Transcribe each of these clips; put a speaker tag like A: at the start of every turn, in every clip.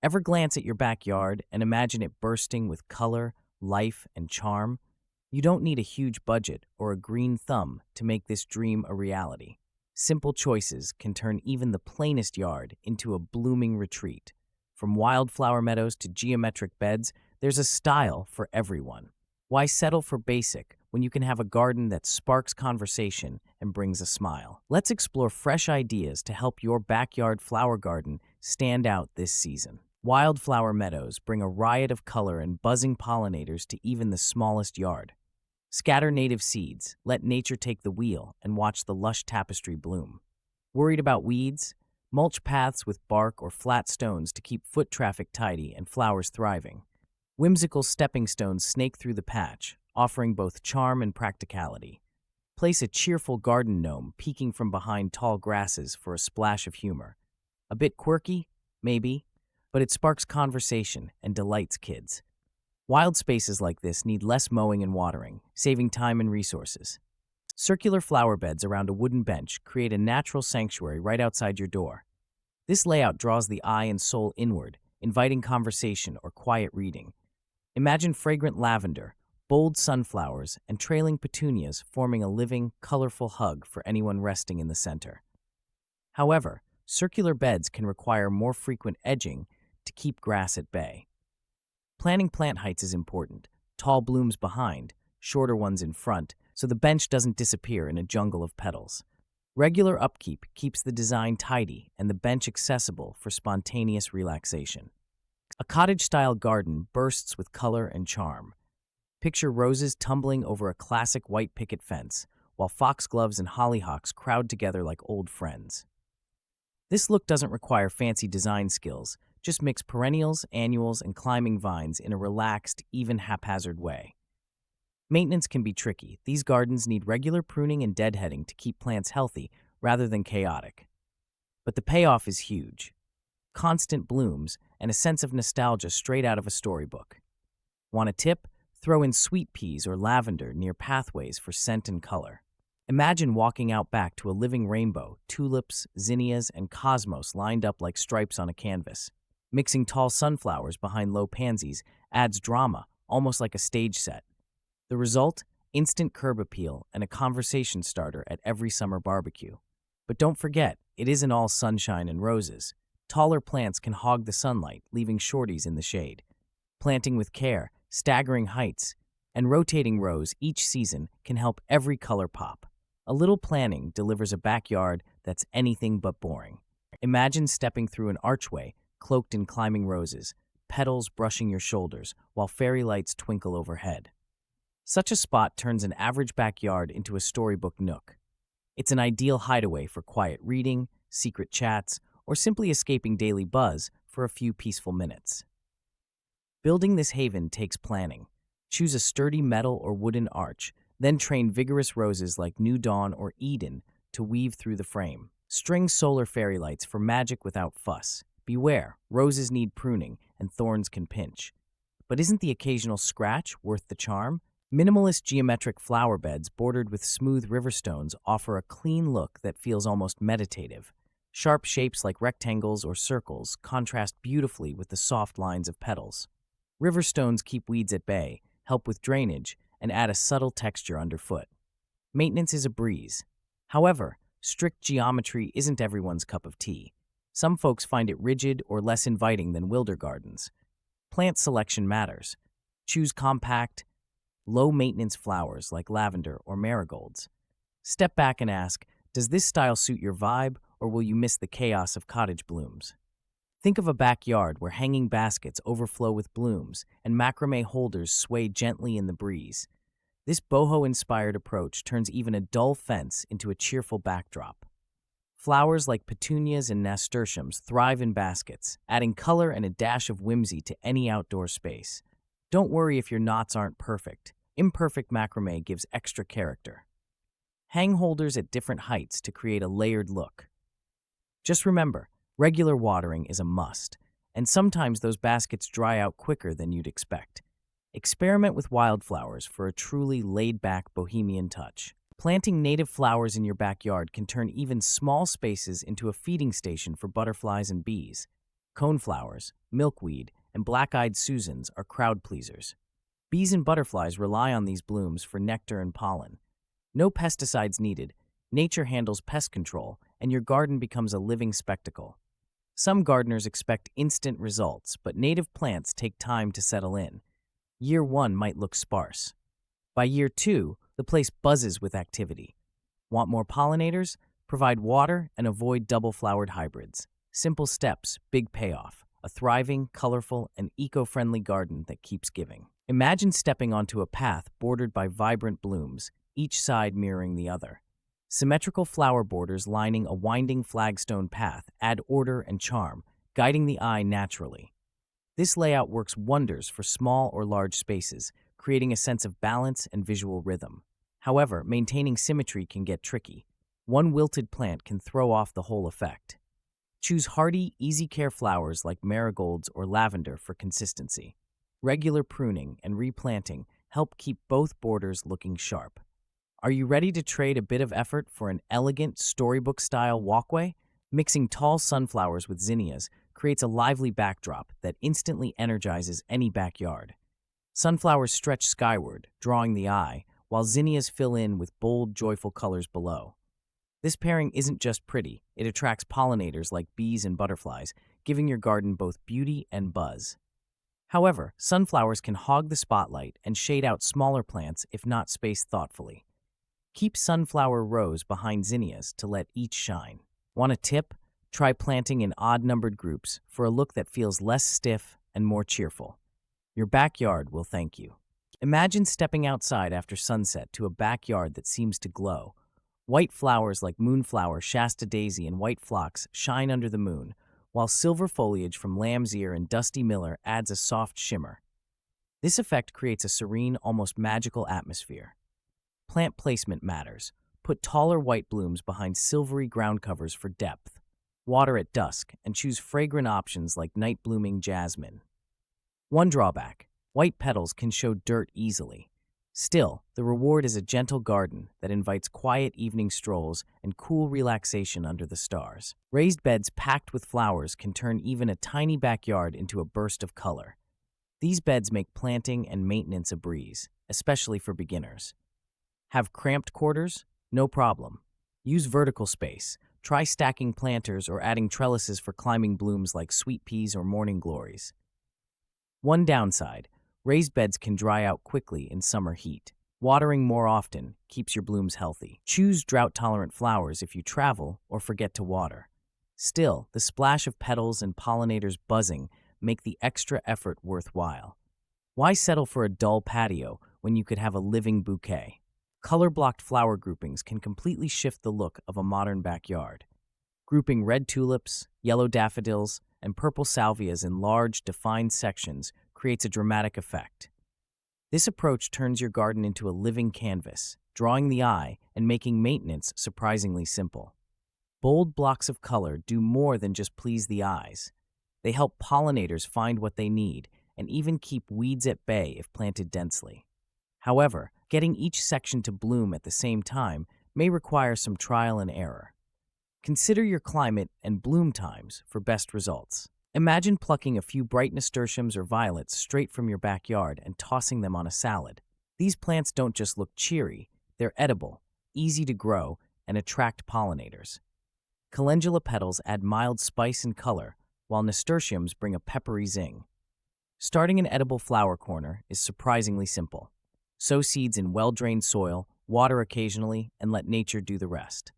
A: Ever glance at your backyard and imagine it bursting with color, life, and charm? You don't need a huge budget or a green thumb to make this dream a reality. Simple choices can turn even the plainest yard into a blooming retreat. From wildflower meadows to geometric beds, there's a style for everyone. Why settle for basic when you can have a garden that sparks conversation and brings a smile? Let's explore fresh ideas to help your backyard flower garden stand out this season. Wildflower meadows bring a riot of color and buzzing pollinators to even the smallest yard. Scatter native seeds, let nature take the wheel, and watch the lush tapestry bloom. Worried about weeds? Mulch paths with bark or flat stones to keep foot traffic tidy and flowers thriving. Whimsical stepping stones snake through the patch, offering both charm and practicality. Place a cheerful garden gnome peeking from behind tall grasses for a splash of humor. A bit quirky? Maybe. But it sparks conversation and delights kids. Wild spaces like this need less mowing and watering, saving time and resources. Circular flower beds around a wooden bench create a natural sanctuary right outside your door. This layout draws the eye and soul inward, inviting conversation or quiet reading. Imagine fragrant lavender, bold sunflowers, and trailing petunias forming a living, colorful hug for anyone resting in the center. However, circular beds can require more frequent edging to keep grass at bay. Planting plant heights is important, tall blooms behind, shorter ones in front, so the bench doesn't disappear in a jungle of petals. Regular upkeep keeps the design tidy and the bench accessible for spontaneous relaxation. A cottage-style garden bursts with color and charm. Picture roses tumbling over a classic white picket fence, while foxgloves and hollyhocks crowd together like old friends. This look doesn't require fancy design skills, just mix perennials, annuals, and climbing vines in a relaxed, even haphazard way. Maintenance can be tricky. These gardens need regular pruning and deadheading to keep plants healthy rather than chaotic. But the payoff is huge. Constant blooms and a sense of nostalgia straight out of a storybook. Want a tip? Throw in sweet peas or lavender near pathways for scent and color. Imagine walking out back to a living rainbow, tulips, zinnias, and cosmos lined up like stripes on a canvas. Mixing tall sunflowers behind low pansies adds drama, almost like a stage set. The result? Instant curb appeal and a conversation starter at every summer barbecue. But don't forget, it isn't all sunshine and roses. Taller plants can hog the sunlight, leaving shorties in the shade. Planting with care, staggering heights, and rotating rows each season can help every color pop. A little planning delivers a backyard that's anything but boring. Imagine stepping through an archway cloaked in climbing roses, petals brushing your shoulders while fairy lights twinkle overhead. Such a spot turns an average backyard into a storybook nook. It's an ideal hideaway for quiet reading, secret chats, or simply escaping daily buzz for a few peaceful minutes. Building this haven takes planning. Choose a sturdy metal or wooden arch, then train vigorous roses like New Dawn or Eden to weave through the frame. String solar fairy lights for magic without fuss. Beware, roses need pruning and thorns can pinch. But isn't the occasional scratch worth the charm? Minimalist geometric flower beds bordered with smooth riverstones offer a clean look that feels almost meditative. Sharp shapes like rectangles or circles contrast beautifully with the soft lines of petals. Riverstones keep weeds at bay, help with drainage, and add a subtle texture underfoot. Maintenance is a breeze. However, strict geometry isn't everyone's cup of tea. Some folks find it rigid or less inviting than wilder gardens. Plant selection matters. Choose compact, low-maintenance flowers like lavender or marigolds. Step back and ask, does this style suit your vibe, or will you miss the chaos of cottage blooms? Think of a backyard where hanging baskets overflow with blooms and macrame holders sway gently in the breeze. This boho-inspired approach turns even a dull fence into a cheerful backdrop. Flowers like petunias and nasturtiums thrive in baskets, adding color and a dash of whimsy to any outdoor space. Don't worry if your knots aren't perfect. Imperfect macrame gives extra character. Hang holders at different heights to create a layered look. Just remember, regular watering is a must, and sometimes those baskets dry out quicker than you'd expect. Experiment with wildflowers for a truly laid-back bohemian touch. Planting native flowers in your backyard can turn even small spaces into a feeding station for butterflies and bees. Coneflowers, milkweed, and black-eyed Susans are crowd pleasers. Bees and butterflies rely on these blooms for nectar and pollen. No pesticides needed, nature handles pest control, and your garden becomes a living spectacle. Some gardeners expect instant results, but native plants take time to settle in. Year 1 might look sparse. By year 2, the place buzzes with activity. Want more pollinators? Provide water and avoid double-flowered hybrids. Simple steps, big payoff. A thriving, colorful, and eco-friendly garden that keeps giving. Imagine stepping onto a path bordered by vibrant blooms, each side mirroring the other. Symmetrical flower borders lining a winding flagstone path add order and charm, guiding the eye naturally. This layout works wonders for small or large spaces, creating a sense of balance and visual rhythm. However, maintaining symmetry can get tricky. One wilted plant can throw off the whole effect. Choose hardy, easy-care flowers like marigolds or lavender for consistency. Regular pruning and replanting help keep both borders looking sharp. Are you ready to trade a bit of effort for an elegant, storybook-style walkway? Mixing tall sunflowers with zinnias creates a lively backdrop that instantly energizes any backyard. Sunflowers stretch skyward, drawing the eye, while zinnias fill in with bold, joyful colors below. This pairing isn't just pretty, it attracts pollinators like bees and butterflies, giving your garden both beauty and buzz. However, sunflowers can hog the spotlight and shade out smaller plants if not spaced thoughtfully. Keep sunflower rows behind zinnias to let each shine. Want a tip? Try planting in odd-numbered groups for a look that feels less stiff and more cheerful. Your backyard will thank you. Imagine stepping outside after sunset to a backyard that seems to glow. White flowers like moonflower, Shasta daisy, and white phlox shine under the moon, while silver foliage from lamb's ear and dusty miller adds a soft shimmer. This effect creates a serene, almost magical atmosphere. Plant placement matters. Put taller white blooms behind silvery ground covers for depth. Water at dusk, and choose fragrant options like night-blooming jasmine. One drawback: white petals can show dirt easily. Still, the reward is a gentle garden that invites quiet evening strolls and cool relaxation under the stars. Raised beds packed with flowers can turn even a tiny backyard into a burst of color. These beds make planting and maintenance a breeze, especially for beginners. Have cramped quarters? No problem. Use vertical space. Try stacking planters or adding trellises for climbing blooms like sweet peas or morning glories. One downside: raised beds can dry out quickly in summer heat. Watering more often keeps your blooms healthy. Choose drought-tolerant flowers if you travel or forget to water. Still, the splash of petals and pollinators buzzing make the extra effort worthwhile. Why settle for a dull patio when you could have a living bouquet? Color-blocked flower groupings can completely shift the look of a modern backyard. Grouping red tulips, yellow daffodils, and purple salvias in large, defined sections creates a dramatic effect. This approach turns your garden into a living canvas, drawing the eye and making maintenance surprisingly simple. Bold blocks of color do more than just please the eyes. They help pollinators find what they need and even keep weeds at bay if planted densely. However, getting each section to bloom at the same time may require some trial and error. Consider your climate and bloom times for best results. Imagine plucking a few bright nasturtiums or violets straight from your backyard and tossing them on a salad. These plants don't just look cheery, they're edible, easy to grow, and attract pollinators. Calendula petals add mild spice and color, while nasturtiums bring a peppery zing. Starting an edible flower corner is surprisingly simple. Sow seeds in well-drained soil, water occasionally, and let nature do the rest.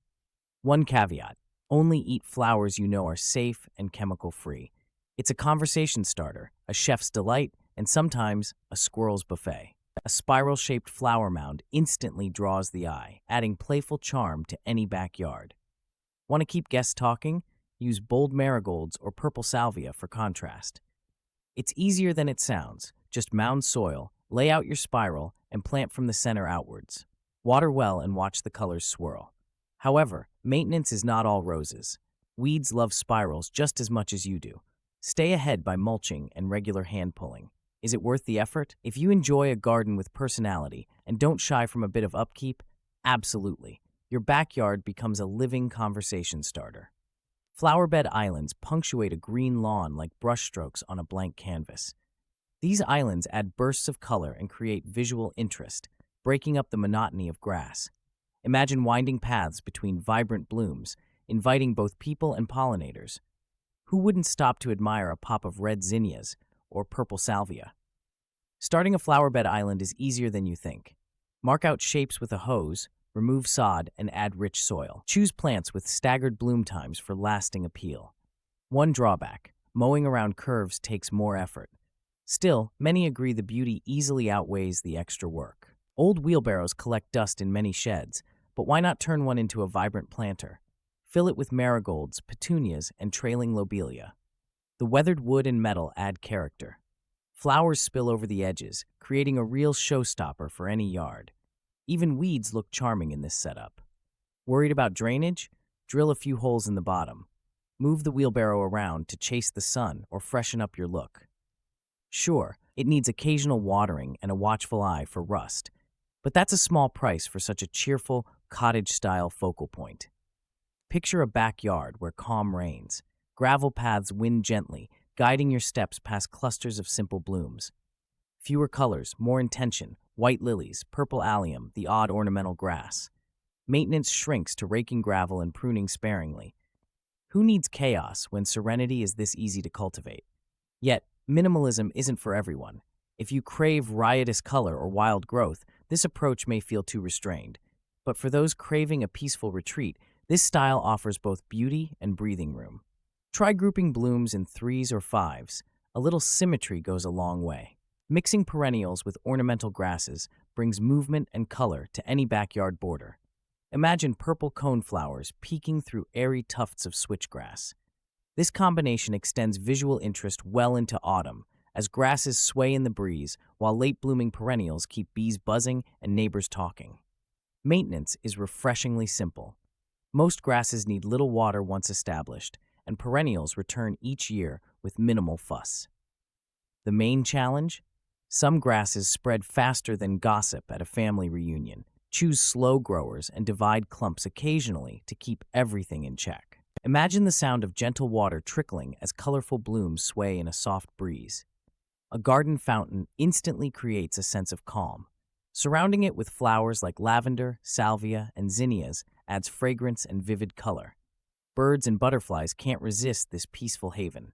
A: One caveat: only eat flowers you know are safe and chemical-free. It's a conversation starter, a chef's delight, and sometimes a squirrel's buffet. A spiral-shaped flower mound instantly draws the eye, adding playful charm to any backyard. Want to keep guests talking? Use bold marigolds or purple salvia for contrast. It's easier than it sounds. Just mound soil, lay out your spiral, and plant from the center outwards. Water well and watch the colors swirl. However, maintenance is not all roses. Weeds love spirals just as much as you do. Stay ahead by mulching and regular hand pulling. Is it worth the effort? If you enjoy a garden with personality and don't shy from a bit of upkeep, absolutely. Your backyard becomes a living conversation starter. Flowerbed islands punctuate a green lawn like brushstrokes on a blank canvas. These islands add bursts of color and create visual interest, breaking up the monotony of grass. Imagine winding paths between vibrant blooms, inviting both people and pollinators. Who wouldn't stop to admire a pop of red zinnias or purple salvia? Starting a flowerbed island is easier than you think. Mark out shapes with a hose, remove sod, and add rich soil. Choose plants with staggered bloom times for lasting appeal. One drawback: mowing around curves takes more effort. Still, many agree the beauty easily outweighs the extra work. Old wheelbarrows collect dust in many sheds, but why not turn one into a vibrant planter? Fill it with marigolds, petunias, and trailing lobelia. The weathered wood and metal add character. Flowers spill over the edges, creating a real showstopper for any yard. Even weeds look charming in this setup. Worried about drainage? Drill a few holes in the bottom. Move the wheelbarrow around to chase the sun or freshen up your look. Sure, it needs occasional watering and a watchful eye for rust, but that's a small price for such a cheerful, cottage-style focal point. Picture a backyard where calm reigns. Gravel paths wind gently, guiding your steps past clusters of simple blooms. Fewer colors, more intention: white lilies, purple allium, the odd ornamental grass. Maintenance shrinks to raking gravel and pruning sparingly. Who needs chaos when serenity is this easy to cultivate? Yet, minimalism isn't for everyone. If you crave riotous color or wild growth, this approach may feel too restrained. But for those craving a peaceful retreat, this style offers both beauty and breathing room. Try grouping blooms in 3s or 5s. A little symmetry goes a long way. Mixing perennials with ornamental grasses brings movement and color to any backyard border. Imagine purple coneflowers peeking through airy tufts of switchgrass. This combination extends visual interest well into autumn, as grasses sway in the breeze while late-blooming perennials keep bees buzzing and neighbors talking. Maintenance is refreshingly simple. Most grasses need little water once established, and perennials return each year with minimal fuss. The main challenge? Some grasses spread faster than gossip at a family reunion. Choose slow growers and divide clumps occasionally to keep everything in check. Imagine the sound of gentle water trickling as colorful blooms sway in a soft breeze. A garden fountain instantly creates a sense of calm. Surrounding it with flowers like lavender, salvia, and zinnias adds fragrance and vivid color. Birds and butterflies can't resist this peaceful haven.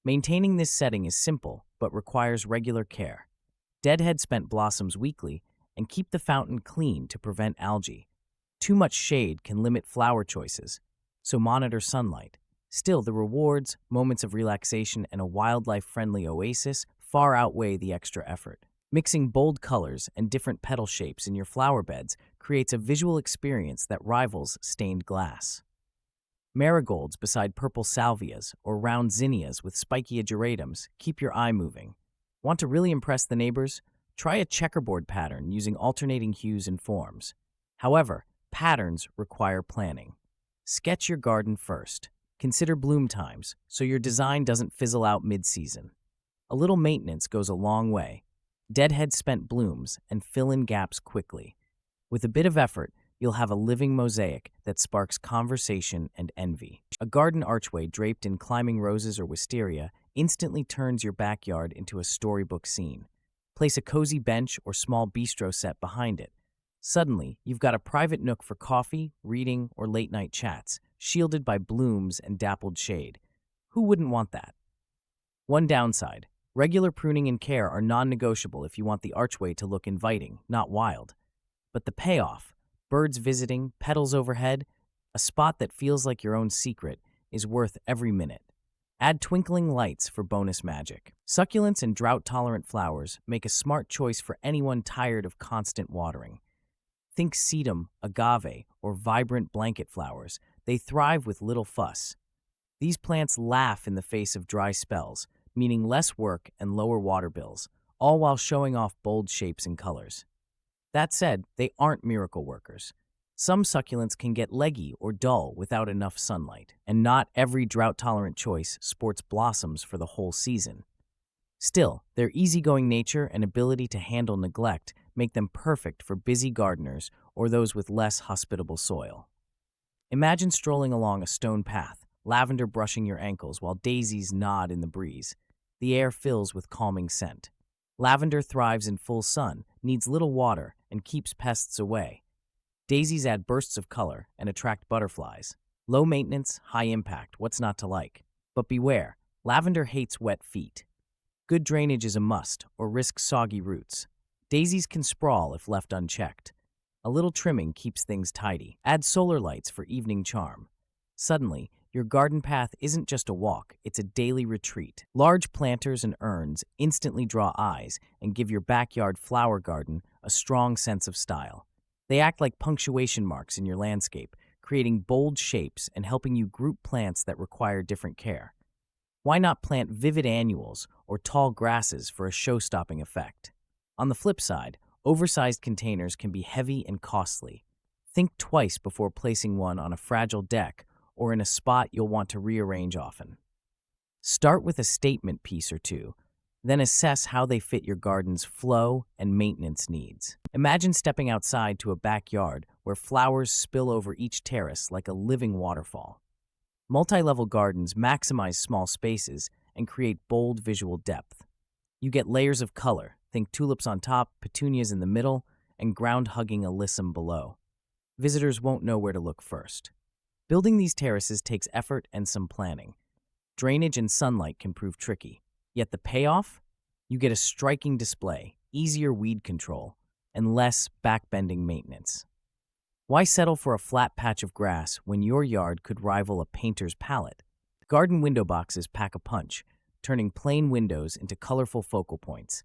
A: Maintaining this setting is simple, but requires regular care. Deadhead spent blossoms weekly, and keep the fountain clean to prevent algae. Too much shade can limit flower choices, so monitor sunlight. Still, the rewards, moments of relaxation, and a wildlife-friendly oasis far outweigh the extra effort. Mixing bold colors and different petal shapes in your flower beds creates a visual experience that rivals stained glass. Marigolds beside purple salvias or round zinnias with spiky ageratums keep your eye moving. Want to really impress the neighbors? Try a checkerboard pattern using alternating hues and forms. However, patterns require planning. Sketch your garden first. Consider bloom times so your design doesn't fizzle out mid-season. A little maintenance goes a long way. Deadhead spent blooms and fill in gaps quickly. With a bit of effort, you'll have a living mosaic that sparks conversation and envy. A garden archway draped in climbing roses or wisteria instantly turns your backyard into a storybook scene. Place a cozy bench or small bistro set behind it. Suddenly, you've got a private nook for coffee, reading, or late-night chats, shielded by blooms and dappled shade. Who wouldn't want that? One downside: regular pruning and care are non-negotiable if you want the archway to look inviting, not wild. But the payoff: birds visiting, petals overhead, a spot that feels like your own secret, is worth every minute. Add twinkling lights for bonus magic. Succulents and drought-tolerant flowers make a smart choice for anyone tired of constant watering. Think sedum, agave, or vibrant blanket flowers. They thrive with little fuss. These plants laugh in the face of dry spells, meaning less work and lower water bills, all while showing off bold shapes and colors. That said, they aren't miracle workers. Some succulents can get leggy or dull without enough sunlight, and not every drought-tolerant choice sports blossoms for the whole season. Still, their easygoing nature and ability to handle neglect make them perfect for busy gardeners or those with less hospitable soil. Imagine strolling along a stone path, lavender brushing your ankles while daisies nod in the breeze. The air fills with calming scent. Lavender thrives in full sun, needs little water, and keeps pests away. Daisies add bursts of color and attract butterflies. Low maintenance, high impact, what's not to like? But beware, lavender hates wet feet. Good drainage is a must, or risk soggy roots. Daisies can sprawl if left unchecked. A little trimming keeps things tidy. Add solar lights for evening charm. Suddenly, your garden path isn't just a walk, it's a daily retreat. Large planters and urns instantly draw eyes and give your backyard flower garden a strong sense of style. They act like punctuation marks in your landscape, creating bold shapes and helping you group plants that require different care. Why not plant vivid annuals or tall grasses for a show-stopping effect? On the flip side, oversized containers can be heavy and costly. Think twice before placing one on a fragile deck or in a spot you'll want to rearrange often. Start with a statement piece or two, then assess how they fit your garden's flow and maintenance needs. Imagine stepping outside to a backyard where flowers spill over each terrace like a living waterfall. Multi-level gardens maximize small spaces and create bold visual depth. You get layers of color, think tulips on top, petunias in the middle, and ground-hugging alyssum below. Visitors won't know where to look first. Building these terraces takes effort and some planning. Drainage and sunlight can prove tricky. Yet the payoff? You get a striking display, easier weed control, and less backbending maintenance. Why settle for a flat patch of grass when your yard could rival a painter's palette? Garden window boxes pack a punch, turning plain windows into colorful focal points.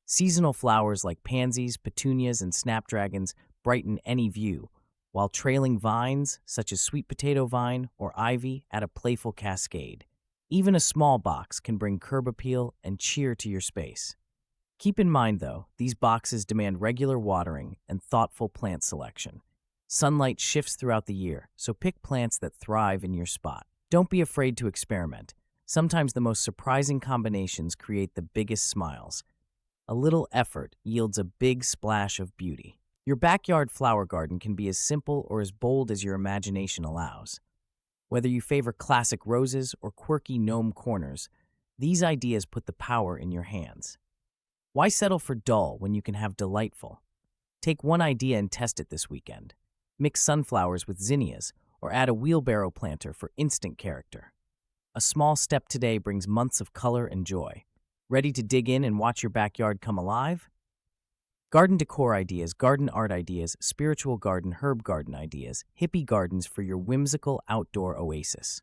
A: Seasonal flowers like pansies, petunias, and snapdragons brighten any view, while trailing vines, such as sweet potato vine or ivy, add a playful cascade. Even a small box can bring curb appeal and cheer to your space. Keep in mind, though, these boxes demand regular watering and thoughtful plant selection. Sunlight shifts throughout the year, so pick plants that thrive in your spot. Don't be afraid to experiment. Sometimes the most surprising combinations create the biggest smiles. A little effort yields a big splash of beauty. Your backyard flower garden can be as simple or as bold as your imagination allows. Whether you favor classic roses or quirky gnome corners, these ideas put the power in your hands. Why settle for dull when you can have delightful? Take one idea and test it this weekend. Mix sunflowers with zinnias or add a wheelbarrow planter for instant character. A small step today brings months of color and joy. Ready to dig in and watch your backyard come alive? Garden decor ideas, garden art ideas, spiritual garden, herb garden ideas, hippie gardens for your whimsical outdoor oasis.